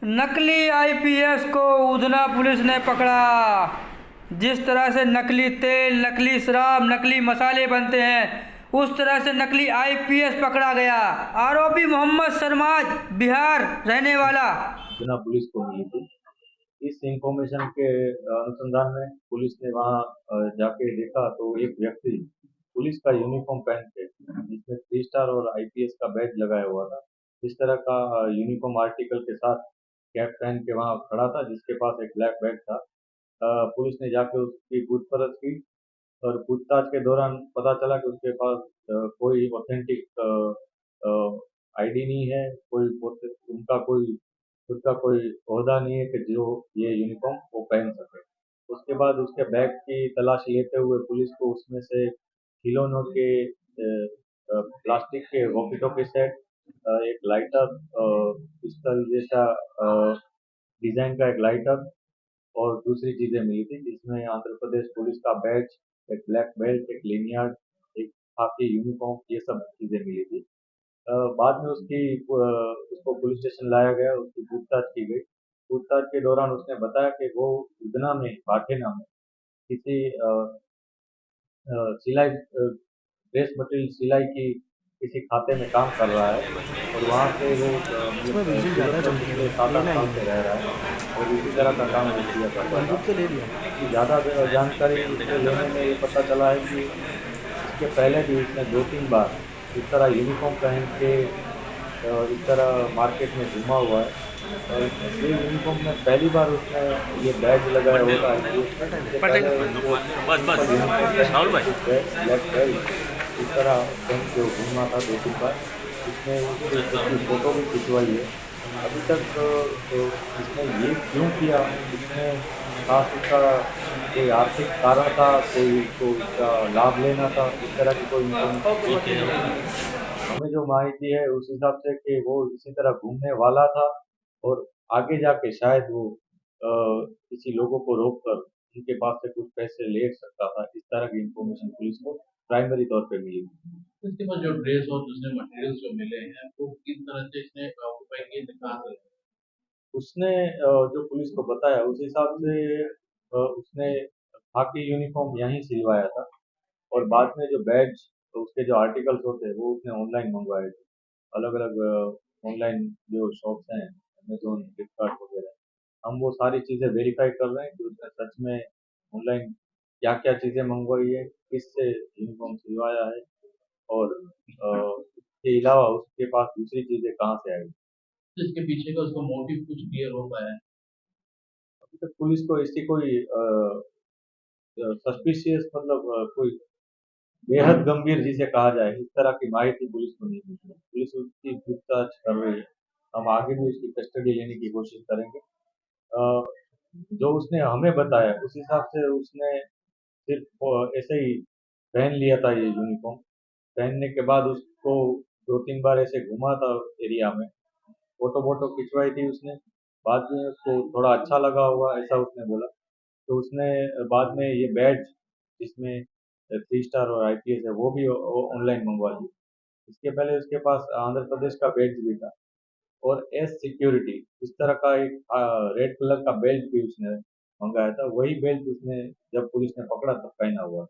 नकली आईपीएस को उधना पुलिस ने पकड़ा। जिस तरह से नकली तेल, नकली शराब, नकली मसाले बनते हैं, उस तरह से नकली आईपीएस पकड़ा गया। आरोपी मोहम्मद सरमाज, बिहार रहने वाला। बिना पुलिस को मिली थी। इस इंफॉर्मेशन के अनुसंधान में पुलिस ने वहां जाके देखा तो एक व्यक्ति पुलिस का यूनिफॉर्म पहन के जिसमें 3 स्टार और आईपीएस का बैज लगाया हुआ था, इस तरह का यूनिफॉर्म आर्टिकल के साथ कैप पहन के वहां खड़ा था, जिसके पास एक ब्लैक बैग था। पुलिस ने जाके उसकी पूछपरछ की और पूछताछ के दौरान पता चला कि उसके पास कोई ऑथेंटिक आईडी नहीं है, उनका कोई खुद का कोई ओहदा नहीं है कि जो ये यूनिफॉर्म वो पहन सके। उसके बाद उसके बैग की तलाशी लेते हुए पुलिस को उसमें से खिलौनों के प्लास्टिक के वॉकी टॉकी सेट, एक लाइटर, पिस्टल जैसा डिजाइन का एक लाइटर और दूसरी चीजें मिली थी, जिसमें आंध्र प्रदेश पुलिस का बैज, एक ब्लैक बेल्ट, एक लिनियार्ड, एक खाकी यूनिफॉर्म, ये सब चीजें मिली थी। बाद में उसको पुलिस स्टेशन लाया गया, उसकी पूछताछ की गई। पूछताछ के दौरान उसने बताया कि वो उधना में भाटेना में किसी सिलाई ड्रेस मटेरियल सिलाई की किसी खाते में काम कर रहा है और वहाँ पे वो इसमें मतलब विजिल ज़्यादा सूरत में चमकेगा, पिछले सात लेना आठ ही साल से है। रह रहा है और इसी तरह का काम वो किया करता था। बंदूक तो ले लिया। इसकी ज़्यादा जानकारी इससे लेने में ये पता चला है कि इसके पहले भी उसने 2-3 बार इस तरह यूनिफॉर्म पहन के इस तरह मार्केट में घूमा हुआ है। और ये यूनिफॉर्म में पहली बार उसने ये बैज लगाया होगा आईपीएस का। इसके पहले वो सिंपल यूनिफॉर्म पहन के एक ब्लैक बेल्ट इस तरह पहन के वो घूमा था 2-3 बार। इसने उसकी फोटो भी खिंचवाई है। अभी तक इसने ये क्यों किया, इसमें खास उसका कोई आर्थिक कारण था, कोई को इसका लाभ लेना था, इस तरह की कोई इन्फॉर्मेशन पुलिस को नहीं मिली। हमें जो माहिती है उस हिसाब से कि वो इसी तरह घूमने वाला था और आगे जाके शायद वो किसी लोगों को रोककर उनके पास से कुछ पैसे ले सकता था। इस तरह की इन्फॉर्मेशन पुलिस को प्राइमरी तौर पे मिली। इसके बाद जो ड्रेस और दूसरे मटेरियल्स जो मिले हैं वो किस तरह से इसने ऑक्यूपाई किए थे, कहाँ से? उसने जो पुलिस को बताया उस हिसाब से उसने खाकी यूनिफॉर्म यहीं सिलवाया था और बाद में जो बैज, तो उसके जो आर्टिकल्स होते हैं वो उसने ऑनलाइन मंगवाए थे। अलग अलग ऑनलाइन जो शॉप्स हैं, अमेजोन, फ्लिपकार्ट वगैरह, हम वो सारी चीज़ें वेरीफाई कर रहे हैं कि उसने सच में ऑनलाइन क्या क्या चीज़ें मंगवाई है, किससे यूनिफॉर्म सिलवाया है और इसके अलावा उसके पास दूसरी चीज़ें कहाँ से आई। तो इसके पीछे का उसका मोटिव कुछ क्लियर हो पाया है? अभी तक पुलिस को इसकी कोई सस्पिशियस मतलब कोई बेहद गंभीर जिसे कहा जाए इस तरह की माहिती पुलिस को नहीं मिली है। पुलिस उसकी पूछताछ कर रही है। हम आगे भी उसकी कस्टडी लेने की कोशिश करेंगे। अ, जो उसने हमें बताया उस हिसाब से उसने सिर्फ ऐसे ही पहन लिया था ये यूनिफॉर्म। पहनने के बाद उसको 2-3 बार ऐसे घुमा था एरिया में, फोटो वोटो खिंचवाई थी उसने। बाद में उसको थोड़ा अच्छा लगा होगा ऐसा उसने बोला, तो उसने बाद में ये बैज जिसमें 3 स्टार और आईपीएस है वो भी ऑनलाइन मंगवा ली। इसके पहले उसके पास आंध्र प्रदेश का बैज भी था और एस सिक्योरिटी इस तरह का एक रेड कलर का बेल्ट भी उसने मंगाया था। वही बेल्ट उसने जब पुलिस ने पकड़ा तब पहना हुआ।